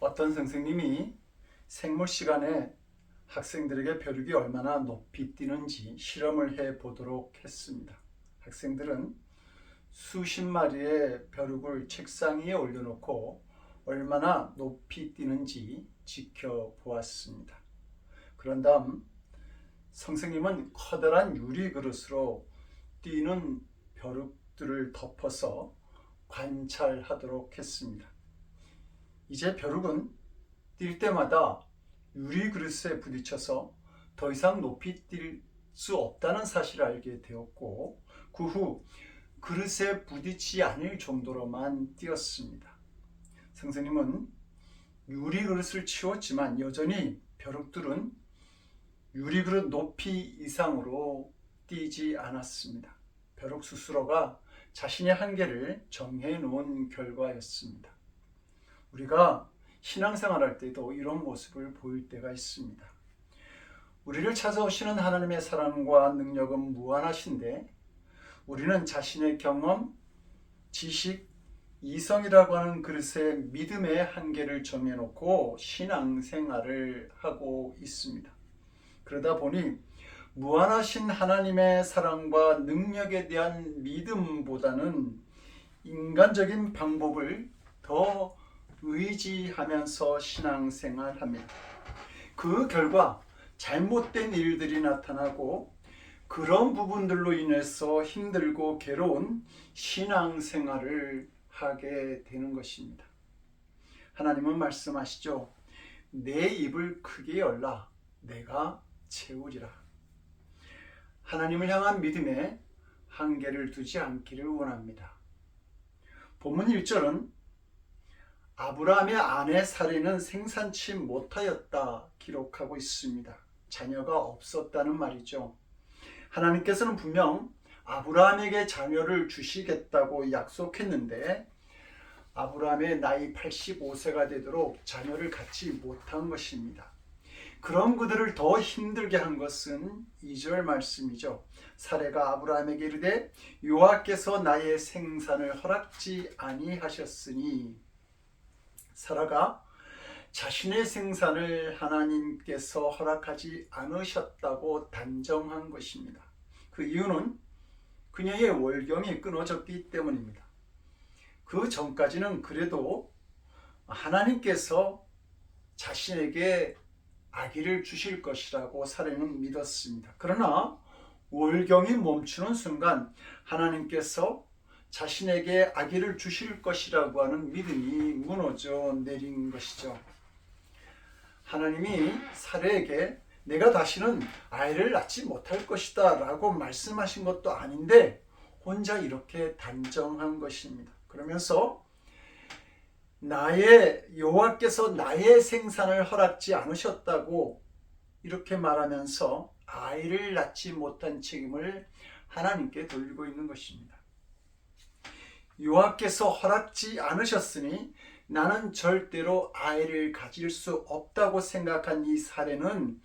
어떤 선생님이 생물 시간에 학생들에게 벼룩이 얼마나 높이 뛰는지 실험을 해 보도록 했습니다. 학생들은 수십 마리의 벼룩을 책상 위에 올려놓고 얼마나 높이 뛰는지 지켜보았습니다. 그런 다음 선생님은 커다란 유리 그릇으로 뛰는 벼룩들을 덮어서 관찰하도록 했습니다. 이제 벼룩은 뛸 때마다 유리 그릇에 부딪혀서 더 이상 높이 뛸 수 없다는 사실을 알게 되었고, 그 후 그릇에 부딪히지 않을 정도로만 뛰었습니다. 선생님은 유리 그릇을 치웠지만 여전히 벼룩들은 유리 그릇 높이 이상으로 뛰지 않았습니다. 벼룩 스스로가 자신의 한계를 정해 놓은 결과였습니다. 우리가 신앙생활할 때도 이런 모습을 보일 때가 있습니다. 우리를 찾아오시는 하나님의 사랑과 능력은 무한하신데 우리는 자신의 경험, 지식, 이성이라고 하는 그릇에 믿음의 한계를 정해놓고 신앙생활을 하고 있습니다. 그러다 보니 무한하신 하나님의 사랑과 능력에 대한 믿음보다는 인간적인 방법을 더 의지하면서 신앙생활합니다. 그 결과 잘못된 일들이 나타나고 그런 부분들로 인해서 힘들고 괴로운 신앙생활을 하게 되는 것입니다. 하나님은 말씀하시죠. 내 입을 크게 열라 내가 채우리라. 하나님을 향한 믿음에 한계를 두지 않기를 원합니다. 본문 1절은 아브라함의 아내 사례는 생산치 못하였다 기록하고 있습니다. 자녀가 없었다는 말이죠. 하나님께서는 분명 아브라함에게 자녀를 주시겠다고 약속했는데 아브라함의 나이 85세가 되도록 자녀를 갖지 못한 것입니다. 그런 그들을 더 힘들게 한 것은 2절 말씀이죠. 사레가 아브라함에게 이르되 여호와께서 나의 생산을 허락지 아니하셨으니, 사라가 자신의 생산을 하나님께서 허락하지 않으셨다고 단정한 것입니다. 그 이유는 그녀의 월경이 끊어졌기 때문입니다. 그 전까지는 그래도 하나님께서 자신에게 아기를 주실 것이라고 사례는 믿었습니다. 그러나 월경이 멈추는 순간 하나님께서 자신에게 아기를 주실 것이라고 하는 믿음이 무너져 내린 것이죠. 하나님이 사례에게 내가 다시는 아이를 낳지 못할 것이다 라고 말씀하신 것도 아닌데 혼자 이렇게 단정한 것입니다. 그러면서 여호와께서 나의 생산을 허락지 않으셨다고 이렇게 말하면서 아이를 낳지 못한 책임을 하나님께 돌리고 있는 것입니다. 여호와께서 허락지 않으셨으니 나는 절대로 아이를 가질 수 없다고 생각한 이 사례는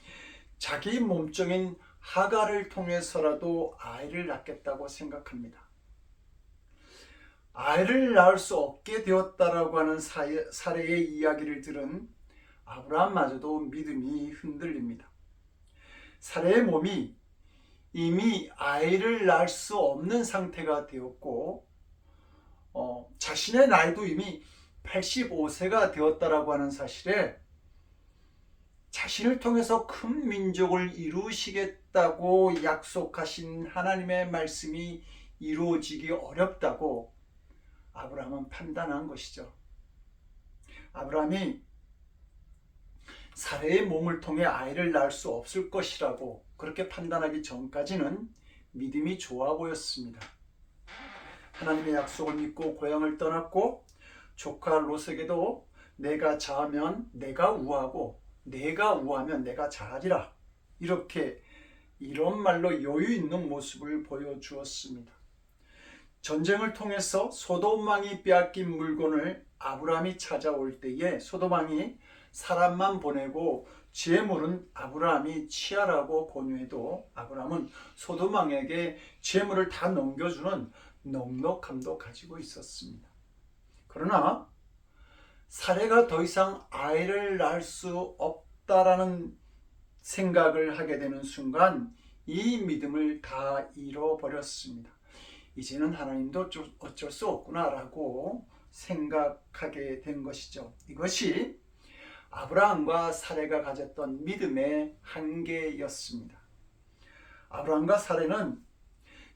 자기 몸종인 하갈을 통해서라도 아이를 낳겠다고 생각합니다. 아이를 낳을 수 없게 되었다라고 하는 사례의 이야기를 들은 아브라함마저도 믿음이 흔들립니다. 사례의 몸이 이미 아이를 낳을 수 없는 상태가 되었고 자신의 나이도 이미 85세가 되었다라고 하는 사실에 자신을 통해서 큰 민족을 이루시겠다고 약속하신 하나님의 말씀이 이루어지기 어렵다고 아브라함은 판단한 것이죠. 아브라함이 사레의 몸을 통해 아이를 낳을 수 없을 것이라고 그렇게 판단하기 전까지는 믿음이 좋아 보였습니다. 하나님의 약속을 믿고 고향을 떠났고 조카 롯에게도 내가 자하면 내가 우하고 내가 우하면 내가 자하리라, 이런 말로 여유 있는 모습을 보여주었습니다. 전쟁을 통해서 소돔 왕이 빼앗긴 물건을 아브라함이 찾아올 때에 소돔 왕이 사람만 보내고 재물은 아브라함이 취하라고 권유해도 아브라함은 소돔 왕에게 재물을 다 넘겨주는 넉넉함도 가지고 있었습니다. 그러나 사레가 더 이상 아이를 낳을 수 없다라는 생각을 하게 되는 순간 이 믿음을 다 잃어버렸습니다. 이제는 하나님도 어쩔 수 없구나라고 생각하게 된 것이죠. 이것이 아브라함과 사레가 가졌던 믿음의 한계였습니다. 아브라함과 사레는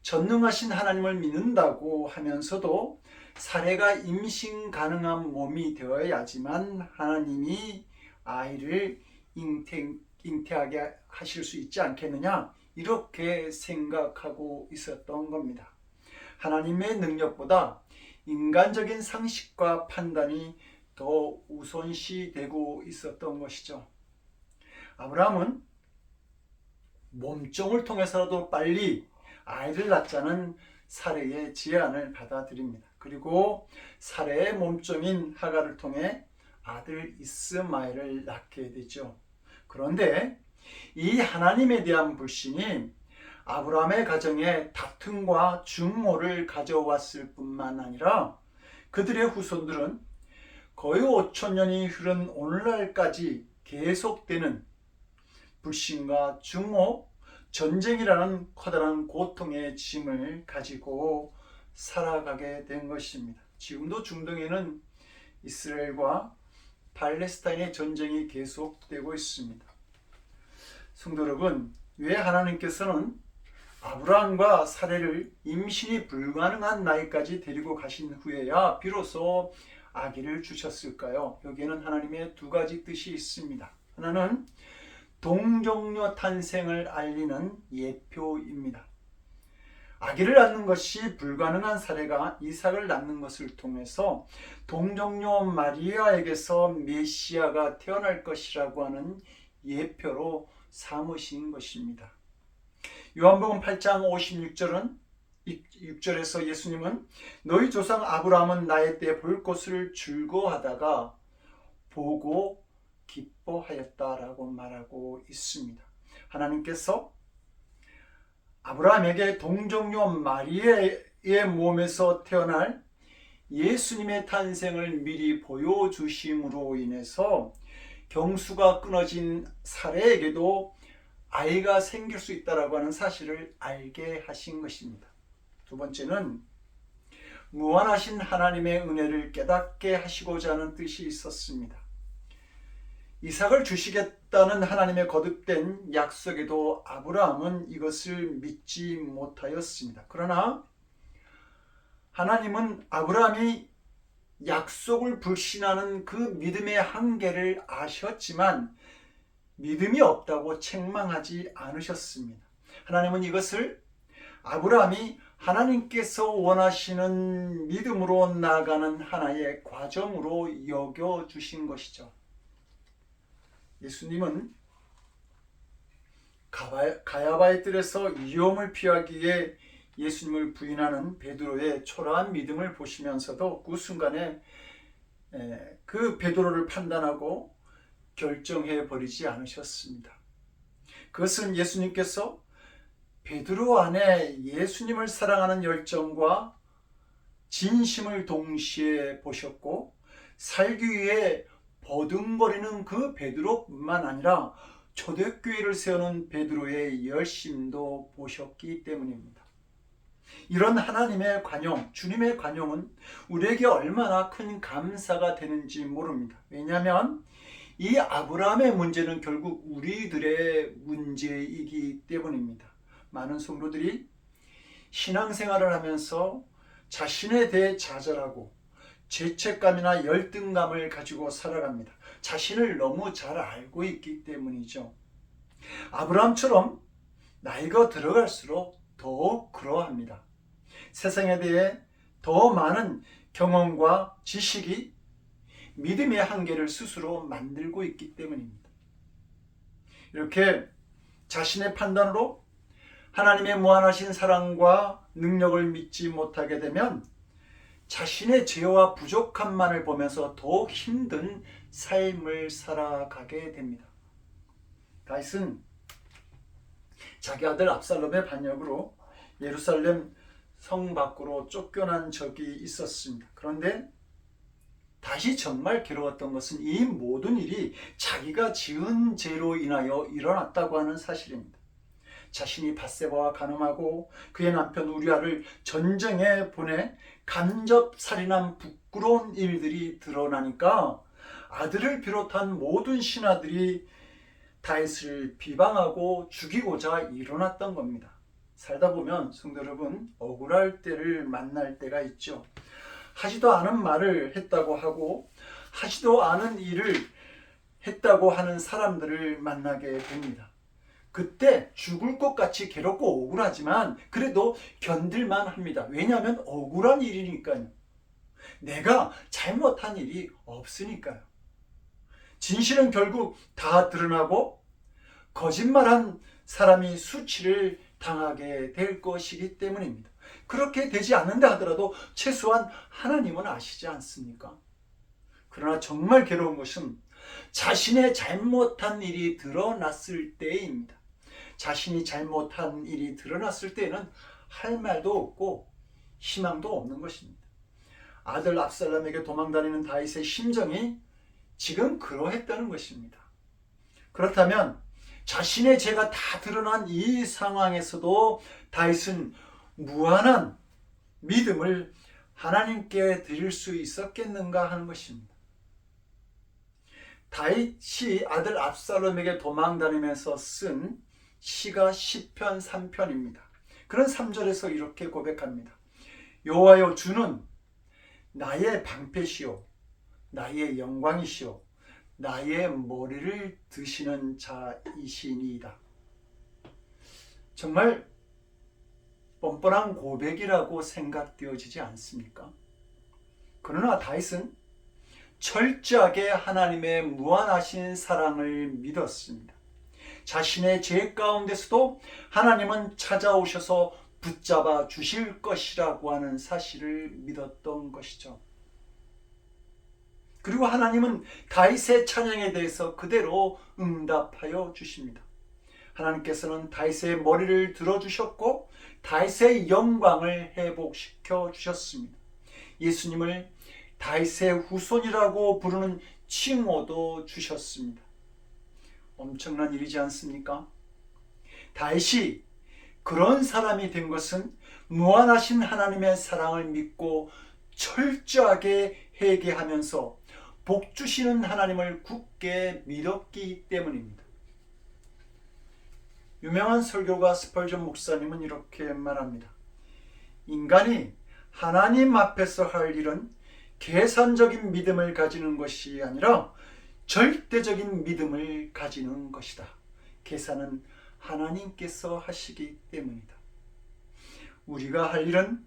전능하신 하나님을 믿는다고 하면서도 사레가 임신 가능한 몸이 되어야지만 하나님이 아이를 잉태하게 하실 수 있지 않겠느냐, 이렇게 생각하고 있었던 겁니다. 하나님의 능력보다 인간적인 상식과 판단이 더 우선시되고 있었던 것이죠. 아브라함은 몸종을 통해서라도 빨리 아이를 낳자는 사레의 제안을 받아들입니다. 그리고 사레의 몸종인 하갈을 통해 아들 이스마엘을 낳게 되죠. 그런데 이 하나님에 대한 불신이 아브라함의 가정에 다툼과 증오를 가져왔을 뿐만 아니라 그들의 후손들은 거의 5,000년이 흐른 오늘날까지 계속되는 불신과 증오, 전쟁이라는 커다란 고통의 짐을 가지고 살아가게 된 것입니다. 지금도 중동에는 이스라엘과 팔레스타인의 전쟁이 계속되고 있습니다. 성도 여러분, 왜 하나님께서는 아브라함과 사레를 임신이 불가능한 나이까지 데리고 가신 후에야 비로소 아기를 주셨을까요? 여기에는 하나님의 두 가지 뜻이 있습니다. 하나는 동정녀 탄생을 알리는 예표입니다. 아기를 낳는 것이 불가능한 사레가 이삭을 낳는 것을 통해서 동정녀 마리아에게서 메시아가 태어날 것이라고 하는 예표로 삼으신 것입니다. 요한복음 8장 6절에서 예수님은 너희 조상 아브라함은 나의 때 볼 것을 즐거워하다가 보고 기뻐하였다라고 말하고 있습니다. 하나님께서 아브라함에게 동정녀 마리아의 몸에서 태어날 예수님의 탄생을 미리 보여주심으로 인해서 경수가 끊어진 사레에게도 아이가 생길 수 있다라고 하는 사실을 알게 하신 것입니다. 두 번째는 무한하신 하나님의 은혜를 깨닫게 하시고자 하는 뜻이 있었습니다. 이삭을 주시겠다는 하나님의 거듭된 약속에도 아브라함은 이것을 믿지 못하였습니다. 그러나 하나님은 아브라함이 약속을 불신하는 그 믿음의 한계를 아셨지만 믿음이 없다고 책망하지 않으셨습니다. 하나님은 이것을 아브라함이 하나님께서 원하시는 믿음으로 나아가는 하나의 과정으로 여겨주신 것이죠. 예수님은 가야바의 뜰에서 위험을 피하기 위해 예수님을 부인하는 베드로의 초라한 믿음을 보시면서도 그 순간에 그 베드로를 판단하고 결정해 버리지 않으셨습니다. 그것은 예수님께서 베드로 안에 예수님을 사랑하는 열정과 진심을 동시에 보셨고 살기 위해 버둥거리는 그 베드로뿐만 아니라 초대교회를 세우는 베드로의 열심도 보셨기 때문입니다. 이런 하나님의 관용, 주님의 관용은 우리에게 얼마나 큰 감사가 되는지 모릅니다. 왜냐하면 이 아브라함의 문제는 결국 우리들의 문제이기 때문입니다. 많은 성도들이 신앙생활을 하면서 자신에 대해 좌절하고 죄책감이나 열등감을 가지고 살아갑니다. 자신을 너무 잘 알고 있기 때문이죠. 아브라함처럼 나이가 들어갈수록 더욱 그러합니다. 세상에 대해 더 많은 경험과 지식이 믿음의 한계를 스스로 만들고 있기 때문입니다. 이렇게 자신의 판단으로 하나님의 무한하신 사랑과 능력을 믿지 못하게 되면 자신의 죄와 부족함만을 보면서 더욱 힘든 삶을 살아가게 됩니다. 다윗은 자기 아들 압살롬의 반역으로 예루살렘 성 밖으로 쫓겨난 적이 있었습니다. 그런데 다시 정말 괴로웠던 것은 이 모든 일이 자기가 지은 죄로 인하여 일어났다고 하는 사실입니다. 자신이 밧세바와 간음하고 그의 남편 우리아를 전쟁에 보내 간접 살인한 부끄러운 일들이 드러나니까 아들을 비롯한 모든 신하들이 다윗을 비방하고 죽이고자 일어났던 겁니다. 살다 보면 성도 여러분, 억울할 때를 만날 때가 있죠. 하지도 않은 말을 했다고 하고 하지도 않은 일을 했다고 하는 사람들을 만나게 됩니다. 그때 죽을 것 같이 괴롭고 억울하지만 그래도 견딜만 합니다. 왜냐하면 억울한 일이니까요. 내가 잘못한 일이 없으니까요. 진실은 결국 다 드러나고 거짓말한 사람이 수치를 당하게 될 것이기 때문입니다. 그렇게 되지 않는다 하더라도 최소한 하나님은 아시지 않습니까? 그러나 정말 괴로운 것은 자신의 잘못한 일이 드러났을 때입니다. 자신이 잘못한 일이 드러났을 때는 할 말도 없고 희망도 없는 것입니다. 아들 압살롬에게 도망다니는 다윗의 심정이 지금 그러했다는 것입니다. 그렇다면 자신의 죄가 다 드러난 이 상황에서도 다윗은 무한한 믿음을 하나님께 드릴 수 있었겠는가 하는 것입니다. 다윗이 아들 압살롬에게 도망다니면서 쓴 시가 시편 3편입니다. 그런 3절에서 이렇게 고백합니다. 여호와여, 주는 나의 방패시오 나의 영광이시오 나의 머리를 드시는 자이시니이다. 정말 뻔뻔한 고백이라고 생각되어지지 않습니까? 그러나 다윗은 철저하게 하나님의 무한하신 사랑을 믿었습니다. 자신의 죄 가운데서도 하나님은 찾아오셔서 붙잡아 주실 것이라고 하는 사실을 믿었던 것이죠. 그리고 하나님은 다윗의 찬양에 대해서 그대로 응답하여 주십니다. 하나님께서는 다윗의 머리를 들어주셨고 다윗의 영광을 회복시켜 주셨습니다. 예수님을 다윗의 후손이라고 부르는 칭호도 주셨습니다. 엄청난 일이지 않습니까? 다윗이 그런 사람이 된 것은 무한하신 하나님의 사랑을 믿고 철저하게 회개하면서 복 주시는 하나님을 굳게 믿었기 때문입니다. 유명한 설교가 스펄전 목사님은 이렇게 말합니다. 인간이 하나님 앞에서 할 일은 계산적인 믿음을 가지는 것이 아니라 절대적인 믿음을 가지는 것이다. 계산은 하나님께서 하시기 때문이다. 우리가 할 일은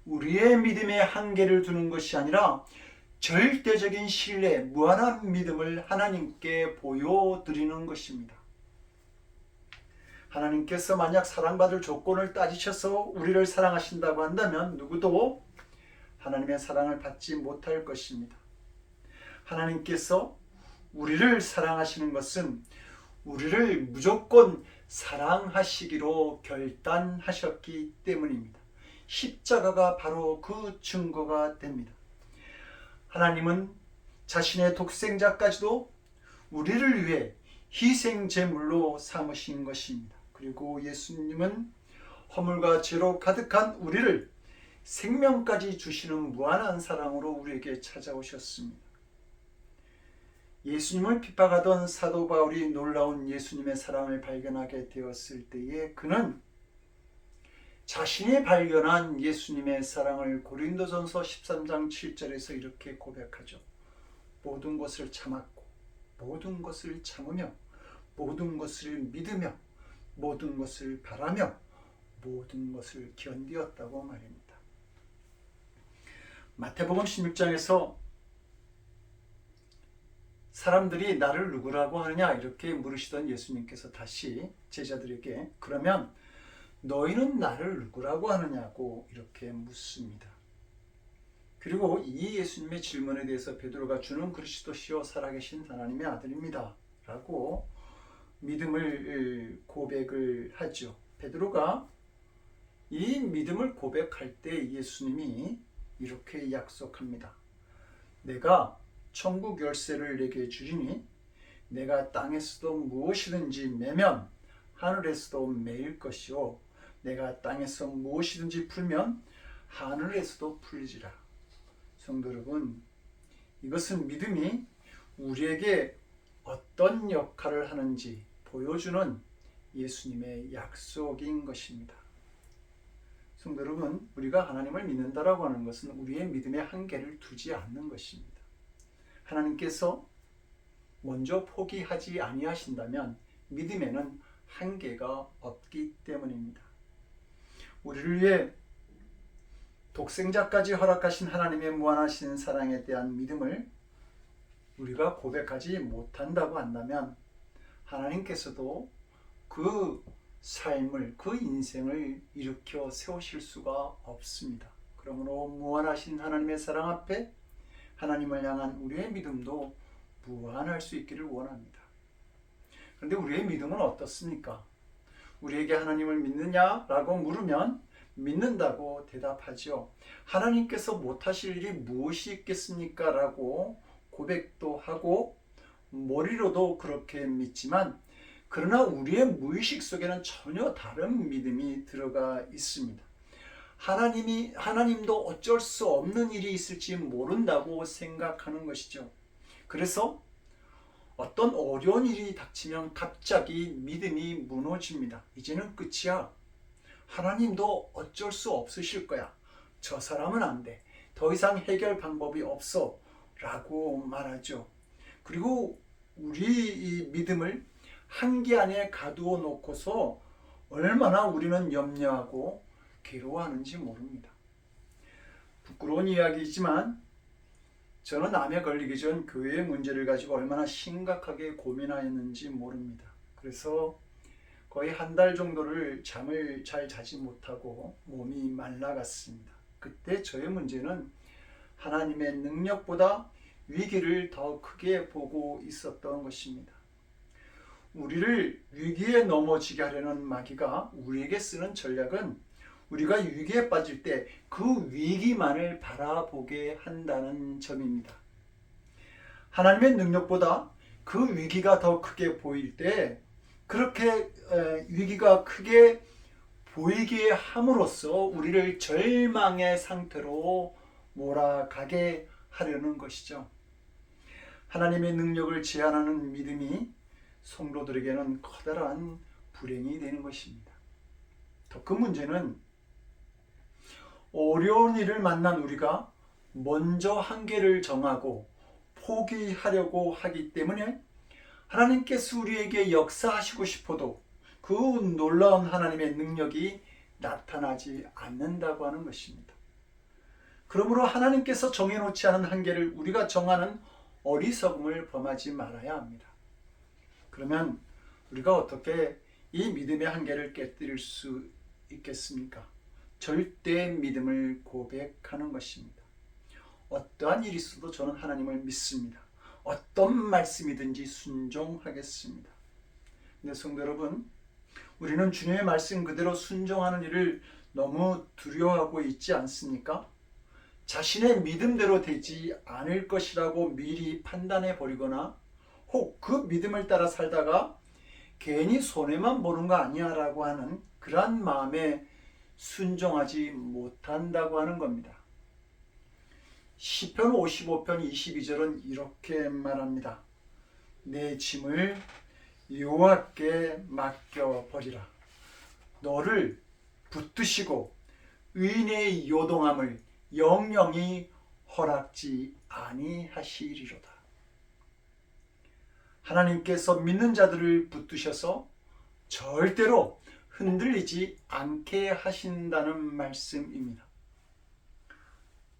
우리의 믿음에 한계를 두는 것이 아니라 절대적인 신뢰, 무한한 믿음을 하나님께 보여드리는 것입니다. 하나님께서 만약 사랑받을 조건을 따지셔서 우리를 사랑하신다고 한다면 누구도 하나님의 사랑을 받지 못할 것입니다. 하나님께서 우리를 사랑하시는 것은 우리를 무조건 사랑하시기로 결단하셨기 때문입니다. 십자가가 바로 그 증거가 됩니다. 하나님은 자신의 독생자까지도 우리를 위해 희생 제물로 삼으신 것입니다. 그리고 예수님은 허물과 죄로 가득한 우리를 생명까지 주시는 무한한 사랑으로 우리에게 찾아오셨습니다. 예수님을 핍박하던 사도 바울이 놀라운 예수님의 사랑을 발견하게 되었을 때에 그는 자신이 발견한 예수님의 사랑을 고린도전서 13장 7절에서 이렇게 고백하죠. 모든 것을 참았고 모든 것을 참으며 모든 것을 믿으며 모든 것을 바라며 모든 것을 견디었다고 말입니다. 마태복음 16장에서 사람들이 나를 누구라고 하느냐 이렇게 물으시던 예수님께서 다시 제자들에게 그러면 너희는 나를 누구라고 하느냐고 이렇게 묻습니다. 그리고 이 예수님의 질문에 대해서 베드로가 주는 그리스도시요 살아계신 하나님의 아들입니다 라고 믿음을 고백을 하죠. 베드로가 이 믿음을 고백할 때 예수님이 이렇게 약속합니다. 내가 천국 열쇠를 내게 주리니 내가 땅에서도 무엇이든지 매면 하늘에서도 매일 것이요 내가 땅에서 무엇이든지 풀면 하늘에서도 풀리지라. 성도 여러분, 이것은 믿음이 우리에게 어떤 역할을 하는지 보여주는 예수님의 약속인 것입니다. 성도 여러분, 우리가 하나님을 믿는다라고 하는 것은 우리의 믿음의 한계를 두지 않는 것입니다. 하나님께서 먼저 포기하지 아니하신다면 믿음에는 한계가 없기 때문입니다. 우리를 위해 독생자까지 허락하신 하나님의 무한하신 사랑에 대한 믿음을 우리가 고백하지 못한다고 한다면 하나님께서도 그 삶을, 그 인생을 일으켜 세우실 수가 없습니다. 그러므로 무한하신 하나님의 사랑 앞에 하나님을 향한 우리의 믿음도 무한할 수 있기를 원합니다. 그런데 우리의 믿음은 어떻습니까? 우리에게 하나님을 믿느냐라고 물으면 믿는다고 대답하죠. 하나님께서 못하실 일이 무엇이 있겠습니까? 라고 고백도 하고 머리로도 그렇게 믿지만 그러나 우리의 무의식 속에는 전혀 다른 믿음이 들어가 있습니다. 하나님도 어쩔 수 없는 일이 있을지 모른다고 생각하는 것이죠. 그래서 어떤 어려운 일이 닥치면 갑자기 믿음이 무너집니다. 이제는 끝이야. 하나님도 어쩔 수 없으실 거야. 저 사람은 안 돼. 더 이상 해결 방법이 없어. 라고 말하죠. 그리고 우리 이 믿음을 한계 안에 가두어 놓고서 얼마나 우리는 염려하고 괴로워하는지 모릅니다. 부끄러운 이야기이지만 저는 암에 걸리기 전 교회의 문제를 가지고 얼마나 심각하게 고민하였는지 모릅니다. 그래서 거의 한 달 정도를 잠을 잘 자지 못하고 몸이 말라갔습니다. 그때 저의 문제는 하나님의 능력보다 위기를 더 크게 보고 있었던 것입니다. 우리를 위기에 넘어지게 하려는 마귀가 우리에게 쓰는 전략은 우리가 위기에 빠질 때 그 위기만을 바라보게 한다는 점입니다. 하나님의 능력보다 그 위기가 더 크게 보일 때 그렇게 위기가 크게 보이게 함으로써 우리를 절망의 상태로 몰아가게 하려는 것이죠. 하나님의 능력을 제한하는 믿음이 성도들에게는 커다란 불행이 되는 것입니다. 더 큰 문제는 어려운 일을 만난 우리가 먼저 한계를 정하고 포기하려고 하기 때문에 하나님께서 우리에게 역사하시고 싶어도 그 놀라운 하나님의 능력이 나타나지 않는다고 하는 것입니다. 그러므로 하나님께서 정해놓지 않은 한계를 우리가 정하는 어리석음을 범하지 말아야 합니다. 그러면 우리가 어떻게 이 믿음의 한계를 깨뜨릴 수 있겠습니까? 절대 믿음을 고백하는 것입니다. 어떠한 일이 있어도 저는 하나님을 믿습니다. 어떤 말씀이든지 순종하겠습니다. 근데 성도 여러분, 우리는 주님의 말씀 그대로 순종하는 일을 너무 두려워하고 있지 않습니까? 자신의 믿음대로 되지 않을 것이라고 미리 판단해 버리거나 혹 그 믿음을 따라 살다가 괜히 손해만 보는 거 아니야 라고 하는 그러한 마음에 순종하지 못한다고 하는 겁니다. 시편 55편 22절은 이렇게 말합니다. 내 짐을 여호와께 맡겨버리라. 너를 붙드시고 의인의 요동함을 영영히 허락지 아니하시리로다. 하나님께서 믿는 자들을 붙드셔서 절대로 흔들리지 않게 하신다는 말씀입니다.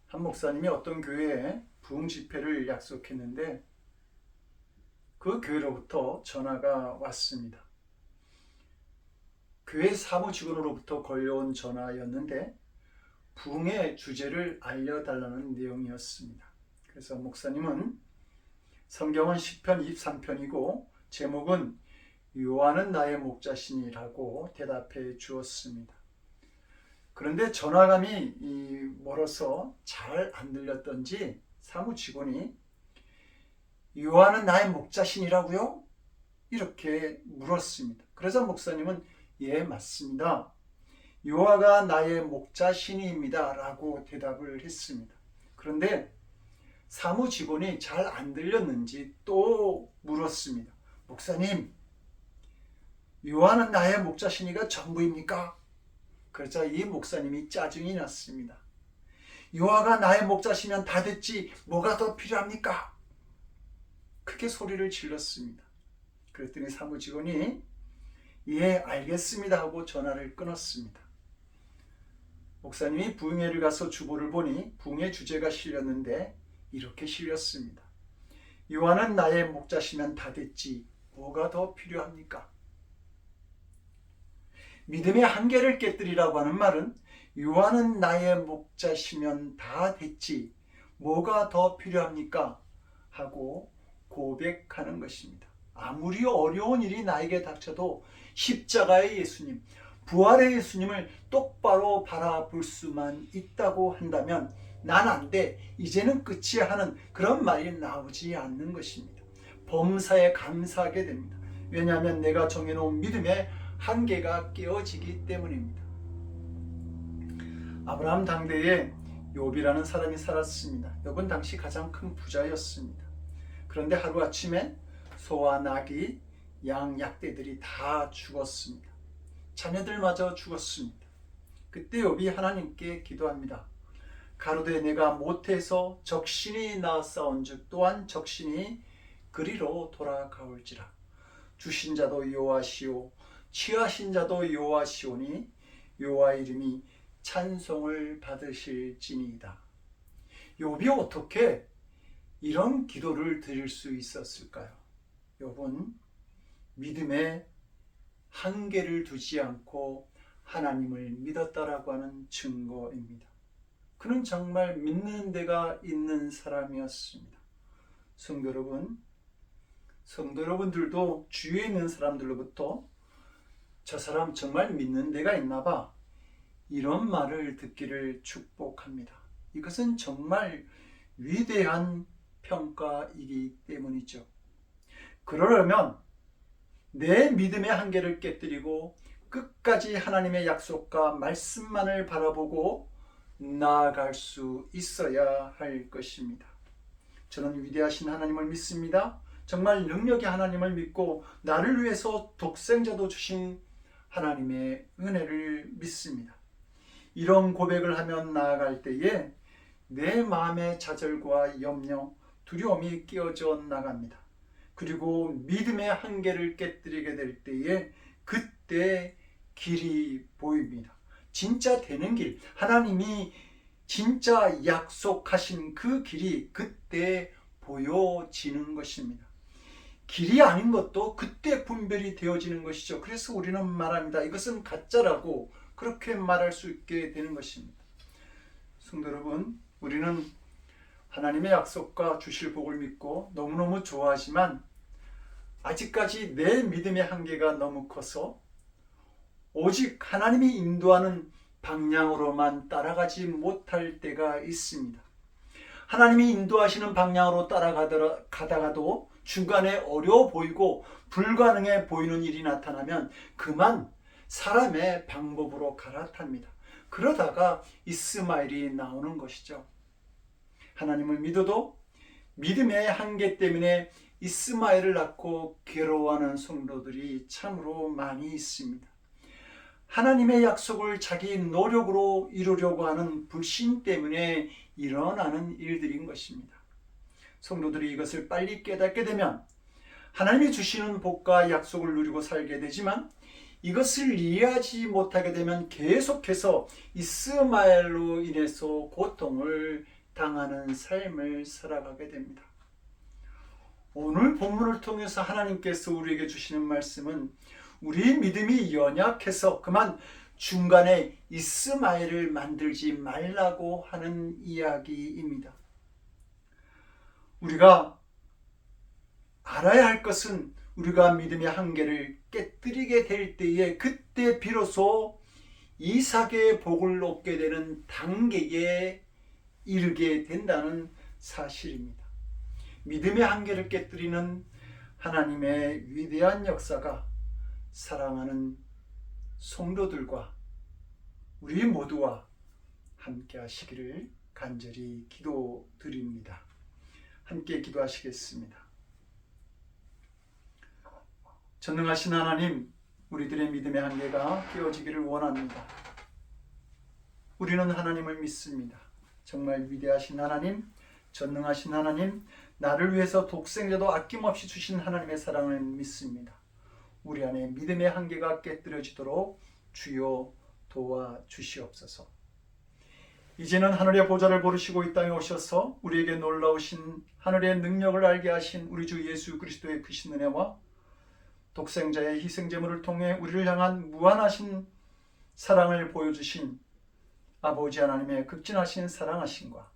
한 목사님이 어떤 교회에 부흥 집회를 약속했는데 그 교회로부터 전화가 왔습니다. 교회 사무직원으로부터 걸려온 전화였는데 부흥의 주제를 알려달라는 내용이었습니다. 그래서 목사님은 성경은 시편 23편이고 제목은 요한은 나의 목자시니라고 대답해 주었습니다. 그런데 전화감이 멀어서 잘 안 들렸던지 사무 직원이 요한은 나의 목자신이라고요? 이렇게 물었습니다. 그러자 목사님은 예, 맞습니다. 요한가 나의 목자신입니다 라고 대답을 했습니다. 그런데 사무 직원이 잘 안 들렸는지 또 물었습니다. 목사님, 요한은 나의 목자신이가 전부입니까? 그러자 이 목사님이 짜증이 났습니다. 요한가 나의 목자시면 다 됐지 뭐가 더 필요합니까? 크게 소리를 질렀습니다. 그랬더니 사무 직원이 예, 알겠습니다 하고 전화를 끊었습니다. 목사님이 부흥회를 가서 주보를 보니 부흥회 주제가 실렸는데 이렇게 실렸습니다. 요한은 나의 목자시면 다 됐지 뭐가 더 필요합니까? 믿음의 한계를 깨뜨리라고 하는 말은 요한은 나의 목자시면 다 됐지 뭐가 더 필요합니까? 하고 고백하는 것입니다. 아무리 어려운 일이 나에게 닥쳐도 십자가의 예수님, 부활의 예수님을 똑바로 바라볼 수만 있다고 한다면 난 안 돼, 이제는 끝이야 하는 그런 말이 나오지 않는 것입니다. 범사에 감사하게 됩니다. 왜냐하면 내가 정해놓은 믿음의 한계가 깨어지기 때문입니다. 아브라함 당대에 욥이라는 사람이 살았습니다. 욥은 당시 가장 큰 부자였습니다. 그런데 하루아침에 소와 나귀, 양, 약대들이 다 죽었습니다. 자녀들마저 죽었습니다. 그때 욥이 하나님께 기도합니다. 가로되 내가 못해서 적신이 나았사온즉 또한 적신이 그리로 돌아가올지라. 주신 자도 여호와시오 취하신 자도 여호와시오니 여호와 이름이 찬송을 받으실지니이다. 욥이 어떻게 이런 기도를 드릴 수 있었을까요? 욥은 믿음의 한계를 두지 않고 하나님을 믿었다라고 하는 증거입니다. 그는 정말 믿는 데가 있는 사람이었습니다. 성도 여러분들도 주위에 있는 사람들로부터 저 사람 정말 믿는 데가 있나 봐, 이런 말을 듣기를 축복합니다. 이것은 정말 위대한 평가이기 때문이죠. 그러려면 내 믿음의 한계를 깨뜨리고 끝까지 하나님의 약속과 말씀만을 바라보고 나아갈 수 있어야 할 것입니다. 저는 위대하신 하나님을 믿습니다. 정말 능력의 하나님을 믿고 나를 위해서 독생자도 주신 하나님의 은혜를 믿습니다. 이런 고백을 하며 나아갈 때에 내 마음의 좌절과 염려, 두려움이 끼어져 나갑니다. 그리고 믿음의 한계를 깨뜨리게 될 때에 그때 길이 보입니다. 진짜 되는 길, 하나님이 진짜 약속하신 그 길이 그때 보여지는 것입니다. 길이 아닌 것도 그때 분별이 되어지는 것이죠. 그래서 우리는 말합니다. 이것은 가짜라고 그렇게 말할 수 있게 되는 것입니다. 성도 여러분, 우리는 하나님의 약속과 주실 복을 믿고 너무너무 좋아하지만 아직까지 내 믿음의 한계가 너무 커서 오직 하나님이 인도하는 방향으로만 따라가지 못할 때가 있습니다. 하나님이 인도하시는 방향으로 따라가다가도 중간에 어려워 보이고 불가능해 보이는 일이 나타나면 그만 사람의 방법으로 갈아탑니다. 그러다가 이스마엘이 나오는 것이죠. 하나님을 믿어도 믿음의 한계 때문에 이스마엘을 낳고 괴로워하는 성도들이 참으로 많이 있습니다. 하나님의 약속을 자기 노력으로 이루려고 하는 불신 때문에 일어나는 일들인 것입니다. 성도들이 이것을 빨리 깨닫게 되면 하나님이 주시는 복과 약속을 누리고 살게 되지만 이것을 이해하지 못하게 되면 계속해서 이스마엘로 인해서 고통을 당하는 삶을 살아가게 됩니다. 오늘 본문을 통해서 하나님께서 우리에게 주시는 말씀은 우리 믿음이 연약해서 그만 중간에 이스마엘을 만들지 말라고 하는 이야기입니다. 우리가 알아야 할 것은 우리가 믿음의 한계를 깨뜨리게 될 때에 그때 비로소 이삭의 복을 얻게 되는 단계에 이르게 된다는 사실입니다. 믿음의 한계를 깨뜨리는 하나님의 위대한 역사가 사랑하는 성도들과 우리 모두와 함께 하시기를 간절히 기도드립니다. 함께 기도하시겠습니다. 전능하신 하나님, 우리들의 믿음의 한계가 깨어지기를 원합니다. 우리는 하나님을 믿습니다. 정말 위대하신 하나님, 전능하신 하나님, 나를 위해서 독생자도 아낌없이 주신 하나님의 사랑을 믿습니다. 우리 안에 믿음의 한계가 깨뜨려지도록 주여 도와주시옵소서. 이제는 하늘의 보좌를 보르시고 이 땅에 오셔서 우리에게 놀라우신 하늘의 능력을 알게 하신 우리 주 예수 그리스도의 크신 은혜와 독생자의 희생제물을 통해 우리를 향한 무한하신 사랑을 보여주신 아버지 하나님의 극진하신 사랑하심과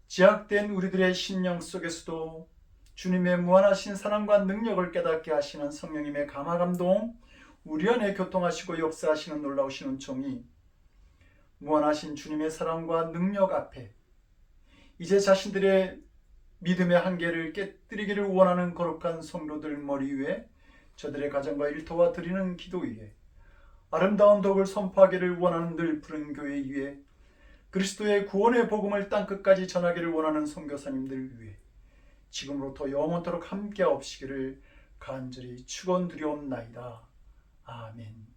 제약된 우리들의 심령 속에서도 주님의 무한하신 사랑과 능력을 깨닫게 하시는 성령님의 감화감동, 우리 안에 교통하시고 역사하시는 놀라우신 은총이 무한하신 주님의 사랑과 능력 앞에 이제 자신들의 믿음의 한계를 깨뜨리기를 원하는 거룩한 성도들 머리 위에, 저들의 가정과 일터와 드리는 기도 위에, 아름다운 덕을 선포하기를 원하는 늘 푸른 교회 위에, 그리스도의 구원의 복음을 땅끝까지 전하기를 원하는 선교사님들 위해 지금으로부터 영원토록 함께 하옵시기를 간절히 축원드리옵나이다. 아멘.